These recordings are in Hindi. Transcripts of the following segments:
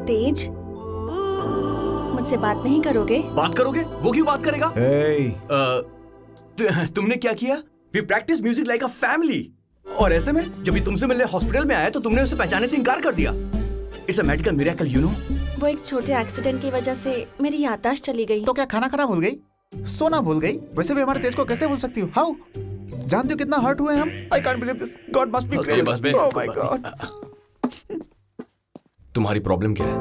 तेज, मुझसे बात नहीं करोगे? बात करोगे? वो क्यों बात करेगा? तुमने क्या किया? We practice music like a family. और ऐसे में जब भी तुमसे मिलने हॉस्पिटल में आया तो तुमने उसे पहचानने से इनकार कर दिया। It's a medical miracle, you know. वो एक छोटे एक्सीडेंट की वजह से मेरी याददाश्त चली गई। तो क्या खाना खाना भूल गई? सोना भूल गई? वैसे भी हमारे तेज को कैसे भूल सकती हो? हाउ? जानती हो कितना हर्ट हुए हम? I can't believe this. God must be crazy. Oh my God. तुम्हारी प्रॉब्लम क्या है?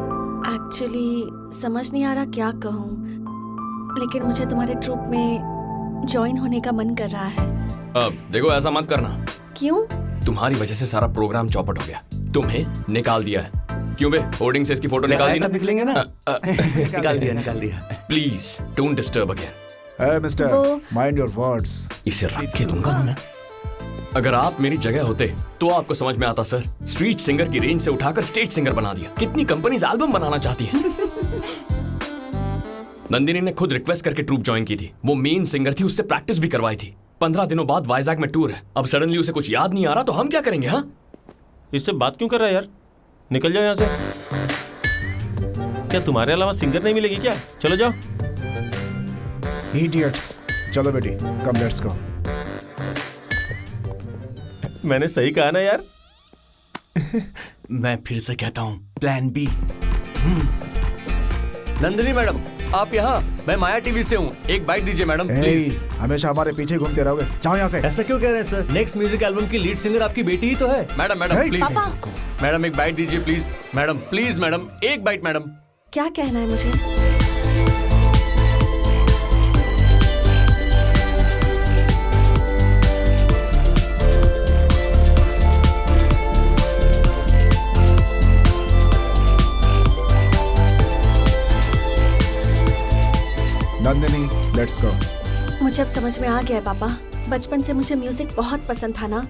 एक्चुअली समझ नहीं आ रहा क्या कहूँ, लेकिन मुझे तुम्हारे ट्रूप में ज्वाइन होने का मन कर रहा है। अब देखो ऐसा मत करना। क्यों? तुम्हारी वजह से सारा प्रोग्राम चौपट हो गया। तुम्हें निकाल दिया है। क्यों बे? होर्डिंग से इसकी फोटो निकाल दी ना? निकलेंगे ना? निकाल दिया। Please don't disturb again. Hey mister, mind your words. इसे रख के दूंगा ना मैं। अगर आप मेरी जगह होते तो आपको समझ में आता सर। स्ट्रीट सिंगर की रेंज से उठाकर स्टेज सिंगर बना दिया। कितनी कंपनीज एल्बम बनाना चाहती हैं। नंदिनी ने खुद रिक्वेस्ट करके ट्रूप ज्वाइन की थी। वो मेन सिंगर थी, उससे प्रैक्टिस भी करवाई थी। 15 दिनों बाद वाइजैक में टूर है। अब सडनली उसे कुछ याद नहीं आ रहा तो हम क्या करेंगे? हाँ, इससे बात क्यों कर रहा है यार? निकल जाओ यहाँ से। क्या तुम्हारे अलावा सिंगर नहीं मिलेगी क्या? चलो जाओ। Idiots. चलो बेटी, कम लेट्स गो। मैंने सही कहा ना यार? मैं फिर से कहता हूँ, प्लान बी। नंदिनी मैडम, आप यहाँ? मैं माया टीवी से हूँ। एक बाइट दीजिए मैडम प्लीज। हमेशा हमारे पीछे घूमते रहोगे, जाओ यहाँ से। ऐसा क्यों कह रहे हैं सर? नेक्स्ट म्यूजिक एल्बम की लीड सिंगर आपकी बेटी ही तो है। Madam please. मैडम एक बाइट दीजिए प्लीज। मैडम प्लीज, मैडम एक बाइट। मैडम क्या कहना है मुझे? Nandini, let's go. मुझे अब समझ में आ गया है पापा। बचपन से मुझे म्यूजिक बहुत पसंद था ना।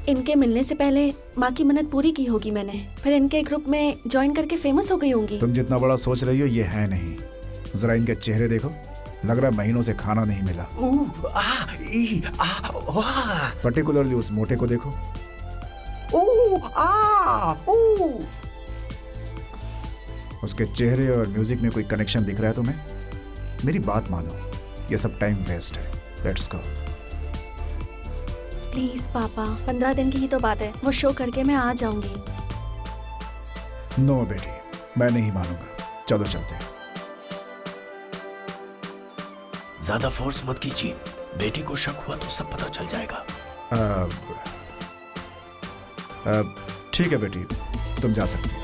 इनके मिलने से पहले माँ की मन्नत पूरी की होगी मैंने, फिर इनके ग्रुप में ज्वाइन करके फेमस हो गई होंगी। तुम जितना बड़ा सोच रही हो ये है नहीं। जरा इनके चेहरे देखो, लग रहा है महीनों से खाना नहीं मिला। पर्टिकुलरली उस मोटे को देखो। उसके चेहरे और म्यूजिक में कोई कनेक्शन दिख रहा है तुम्हें? मेरी बात मानो, ये सब टाइम वेस्ट है। Let's go. प्लीज पापा, 15 दिन की ही तो बात है। वो शो करके मैं आ जाऊंगी। नो बेटी, मैं नहीं मानूंगा। चलो चलते हैं। ज्यादा फोर्स मत कीजिए, बेटी को शक हुआ तो सब पता चल जाएगा। ठीक है बेटी, तुम जा सकती हो।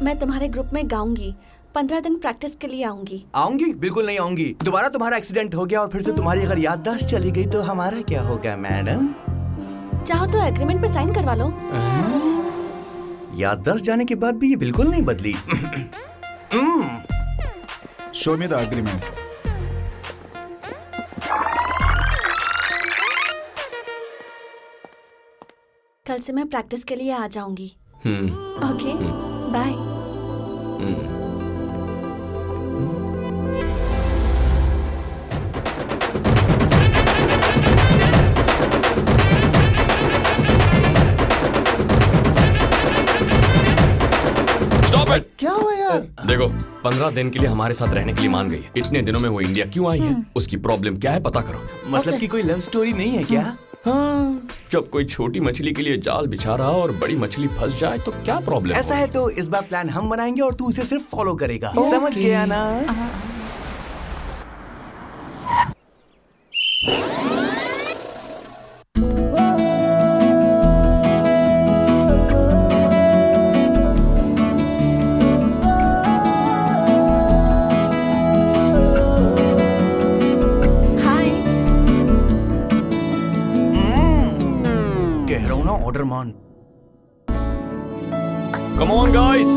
मैं तुम्हारे ग्रुप में गाऊंगी। 15 दिन प्रैक्टिस के लिए आऊंगी। आऊंगी? बिल्कुल नहीं आऊंगी। दोबारा तुम्हारा एक्सीडेंट हो गया और फिर से तुम्हारी अगर याददाश्त चली गई तो हमारा क्या होगा मैडम? चाहो तो एग्रीमेंट पे साइन करवा लो। याददाश्त जाने के बाद भी ये बिल्कुल नहीं बदली। Show me the agreement. कल से मैं प्रैक्टिस के लिए आ जाऊंगी। Okay, bye. Stop it. क्या हुआ यार? देखो, 15 दिन के लिए हमारे साथ रहने के लिए मान गई है। इतने दिनों में वो इंडिया क्यों आई है? उसकी प्रॉब्लम क्या है पता करो। मतलब कि कोई लव स्टोरी नहीं है क्या? हाँ, जब कोई छोटी मछली के लिए जाल बिछा रहा और बड़ी मछली फंस जाए तो क्या प्रॉब्लम? ऐसा है तो इस बार प्लान हम बनाएंगे और तू उसे सिर्फ फॉलो करेगा। समझ गया ना? हाय। कह रहा हूँ ना, ऑर्डर मान। Come on guys.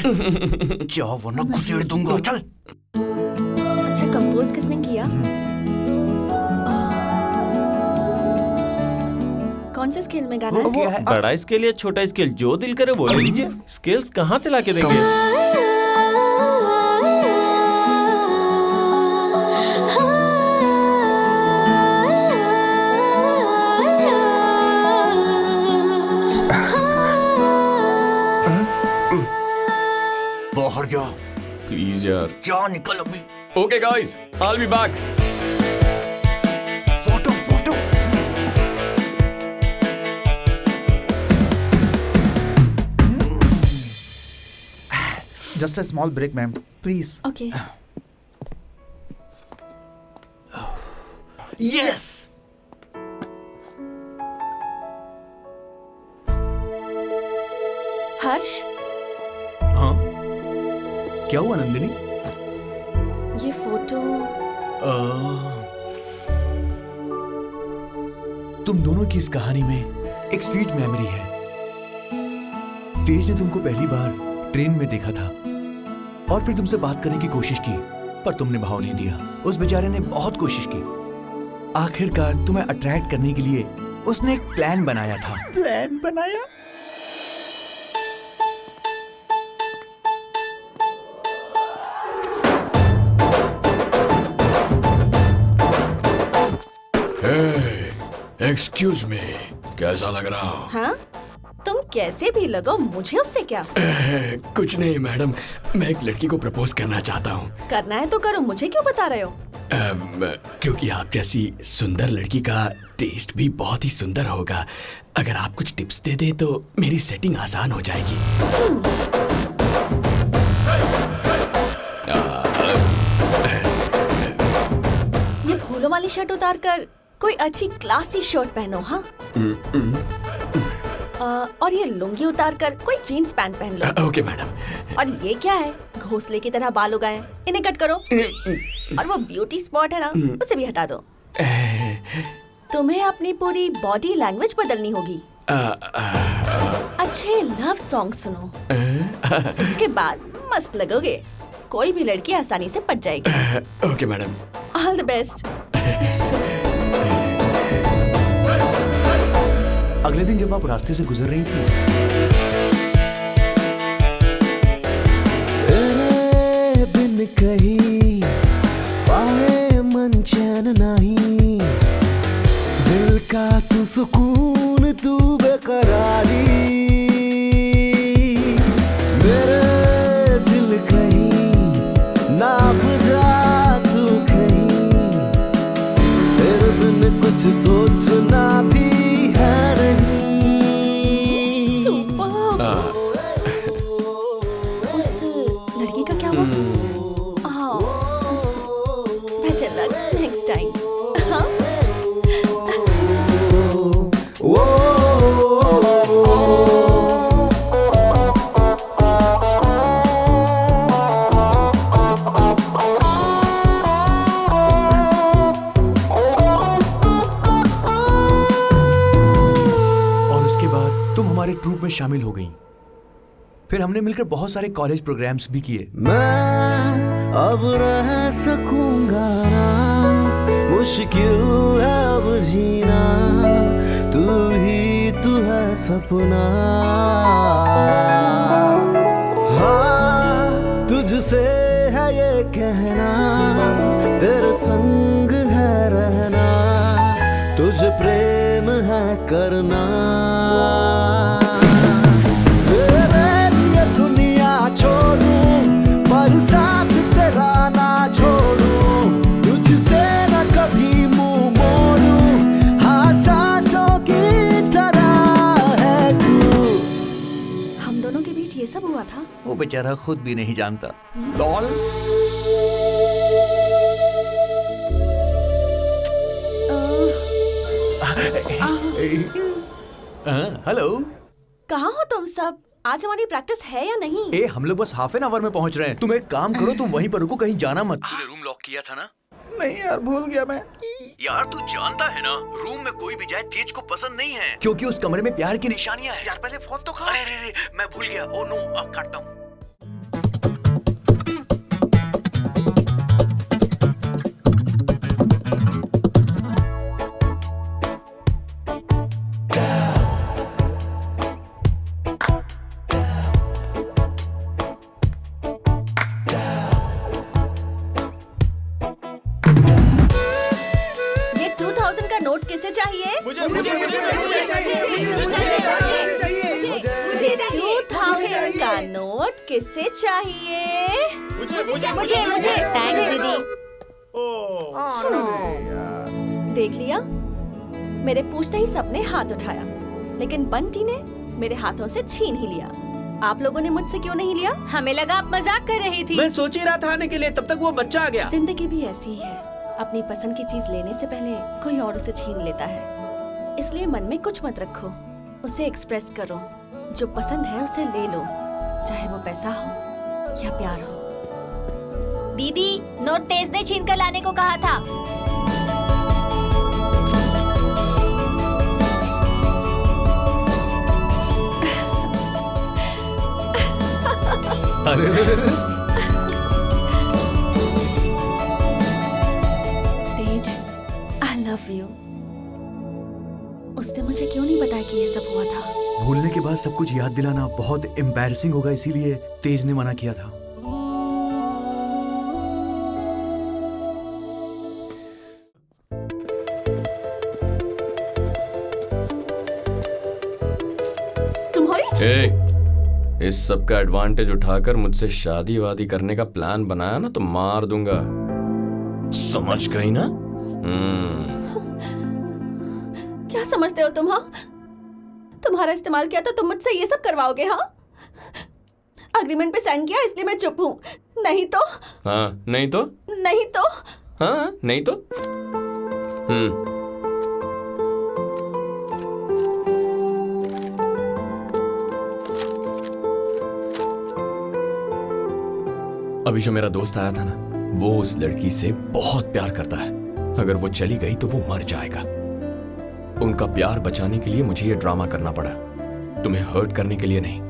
जा वरना घुसेड़ दूंगा। चल। अच्छा, कंपोज किसने किया? कौन से स्केल में गाना है? बड़ा स्केल या छोटा स्केल, जो दिल करे वो ले लीजिए। स्केल्स कहाँ से लाके देंगे? बाहर जा, प्लीज यार। जा निकल अभी। Okay guys, I will be back. Photo photo. Just a small break, ma'am. Please. Okay. Yes. Harsh, हाँ क्या हुआ नंदिनी? ये फोटो तुम दोनों की इस कहानी में एक स्वीट मेमोरी है। तेज ने तुमको पहली बार ट्रेन में देखा था और फिर तुमसे बात करने की कोशिश की, पर तुमने भाव नहीं दिया। उस बेचारे ने बहुत कोशिश की। आखिरकार तुम्हें अट्रैक्ट करने के लिए उसने एक प्लान बनाया था। प्लान बनाया? एक्सक्यूज मी, कैसा लग रहा हो? हाँ, तुम कैसे भी लगो, मुझे उससे क्या? कुछ नहीं मैडम, मैं एक लड़की को प्रपोज करना चाहता हूँ। करना है तो करो, मुझे क्यों बता रहे हो? क्योंकि आप जैसी सुंदर लड़की का टेस्ट भी बहुत ही सुंदर होगा। अगर आप कुछ टिप्स दे दे तो मेरी सेटिंग आसान हो जाएगी। ये फूलों वाली शर्ट उतार कर कोई अच्छी क्लासी शर्ट पहनो। हाँ, और ये लुंगी उतार कर कोई जीन्स पैंट पहन लो। Okay madam. और ये क्या है, घोंसले की तरह बाल उगाए, इन्हें कट करो। और वो ब्यूटी स्पॉट है ना, उसे भी हटा दो। तुम्हें अपनी पूरी बॉडी लैंग्वेज बदलनी होगी। अच्छे लव सॉन्ग सुनो, उसके बाद मस्त लगोगे। कोई भी लड़की आसानी से पट जाएगी। Okay madam. All the best. अगले दिन जब आप रास्ते से गुजर रही थी, तेरे बिन कहीं पाए मन चैन नहीं, दिल का तू सुकून तू बेकरारी, मेरे दिल कहीं ना बुझा तू कहीं, तेरे बिन कुछ सोचना भी है नहीं। उस लड़की का क्या हुआ? Better luck next time. हाँ? हमारे ट्रूप में शामिल हो गई। फिर हमने मिलकर बहुत सारे कॉलेज प्रोग्राम्स भी किए। मैं अब रह सकूंगा ना, मुश्किल है अब जीना, तू ही तू है सपना। हाँ, तुझसे है ये कहना, तेरे संग है रहना, तुझे प्रेम है करना। छोड़ूं पर साथ तेरा ना छोड़ूं, तुझसे न कभी मुंह मोड़ूं, हाँ सांसों की तरह है तू। हम दोनों के बीच ये सब हुआ था? वो बेचारा खुद भी नहीं जानता। लॉल। हेलो, कहाँ हो तुम सब? आज हमारी प्रैक्टिस है या नहीं? ए, हम लोग बस हाफ एन आवर में पहुंच रहे हैं। तुम एक काम करो, तुम वहीं पर रुको, कहीं जाना मत। तूने रूम लॉक किया था ना? नहीं यार, भूल गया मैं। यार तू जानता है ना, रूम में कोई भी जाए तेज को पसंद नहीं है, क्योंकि उस कमरे में प्यार की निशानियां हैं। यार पहले फोन तो खा। अरे मैं भूल गया। ओ नो, काटता हूँ। किसे चाहिए? मुझे 2000 का नोट किसे चाहिए? मुझे थैंक्स दीदी। देख लिया, मेरे पूछते ही सबने हाथ उठाया, लेकिन बंटी ने मेरे हाथों से छीन ही लिया। आप लोगों ने मुझसे क्यों नहीं लिया? हमें लगा आप मजाक कर रही थी। मैं सोच ही रहा था आने के लिए, तब तक वो बच्चा आ गया। जिंदगी भी ऐसी ही है, अपनी पसंद की चीज लेने से पहले कोई और उसे छीन लेता है। इसलिए मन में कुछ मत रखो, उसे एक्सप्रेस करो। जो पसंद है उसे ले लो, चाहे वो पैसा हो या प्यार हो। दीदी, नोट तेज ने छीन कर लाने को कहा था। अरे तेज, I love you। उसने मुझे क्यों नहीं बताया कि ये सब हुआ था? भूलने के बाद सब कुछ याद दिलाना बहुत एम्बैरसिंग होगा, इसीलिए तेज ने मना किया था। इस सब का एडवांटेज उठाकर मुझसे शादी वादी करने का प्लान बनाया ना तो मार दूंगा, समझ गई ना? क्या समझते हो तुम? हाँ, तुम्हारा इस्तेमाल किया तो तुम मुझसे ये सब करवाओगे? हाँ, अग्रीमेंट पे साइन किया इसलिए मैं चुप हूँ, नहीं तो? हाँ, नहीं तो? नहीं तो? हाँ, नहीं तो? अभी जो मेरा दोस्त आया था ना, वो उस लड़की से बहुत प्यार करता है। अगर वो चली गई तो वो मर जाएगा। उनका प्यार बचाने के लिए मुझे ये ड्रामा करना पड़ा, तुम्हें हर्ट करने के लिए नहीं।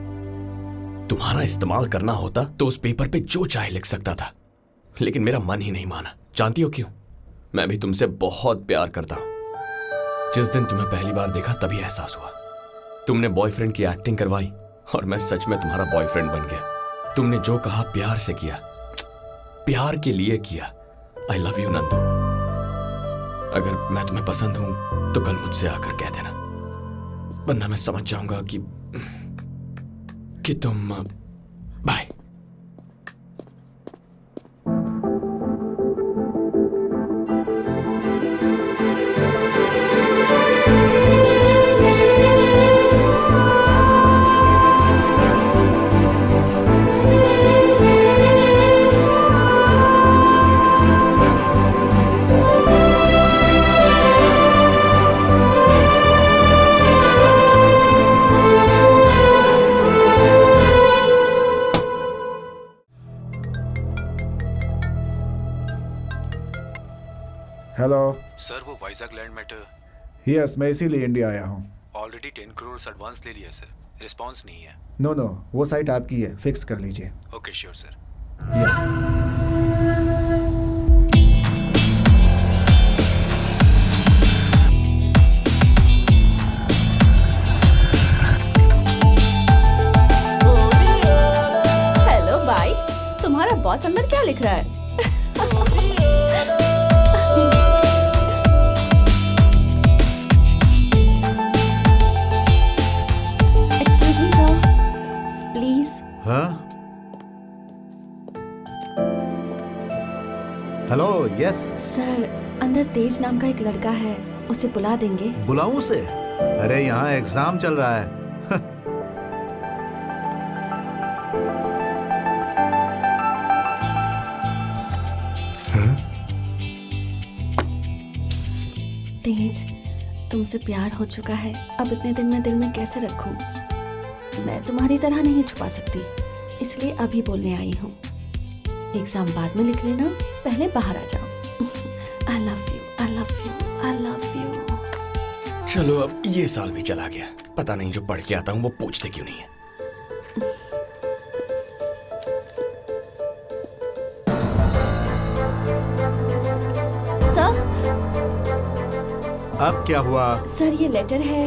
तुम्हारा इस्तेमाल करना होता तो उस पेपर पे जो चाहे लिख सकता था, लेकिन मेरा मन ही नहीं माना। जानती हो क्यों? मैं भी तुमसे बहुत प्यार करता हूं। जिस दिन तुम्हें पहली बार देखा तभी एहसास हुआ। तुमने बॉयफ्रेंड की एक्टिंग करवाई और मैं सच में तुम्हारा बॉयफ्रेंड बन गया। तुमने जो कहा प्यार से किया, प्यार के लिए किया। I love you Nandu. अगर मैं तुम्हें पसंद हूं तो कल मुझसे आकर कह देना, वरना मैं समझ जाऊंगा कि तुम। बाय। हेलो सर, वो वाइजैक लैंड मैटर। यस, मैं इसीलिए इंडिया आया हूँ। ऑलरेडी 10 करोड़ एडवांस ले लिया सर, रिस्पांस नहीं है। नो, वो साइट आपकी है, फिक्स कर लीजिए। Okay sure sir. हेलो भाई, तुम्हारा बॉस अंदर क्या लिख रहा है? हेलो, यस सर, अंदर तेज नाम का एक लड़का है, उसे बुला देंगे? बुलाऊं उसे? अरे यहाँ एग्जाम चल रहा है। तेज, तुमसे प्यार हो चुका है, अब इतने दिन मैं दिल में कैसे रखूं? मैं तुम्हारी तरह नहीं छुपा सकती, इसलिए अभी बोलने आई हूँ। एग्जाम बाद में लिख लेना, पहले बाहर आ जाओ। I love you, I love you, I love you। चलो, अब ये साल भी चला गया, पता नहीं जो पढ़ के आता हूँ वो पूछते क्यों नहीं है। सर, अब क्या हुआ? सर ये लेटर है।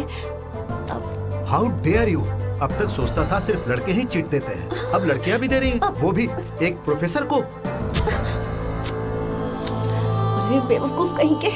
How dare you! अब तक सोचता था सिर्फ लड़के ही चीट देते हैं, अब लड़कियां भी दे रही हैं, वो भी एक प्रोफेसर को। अरे बेवकूफ कहीं के,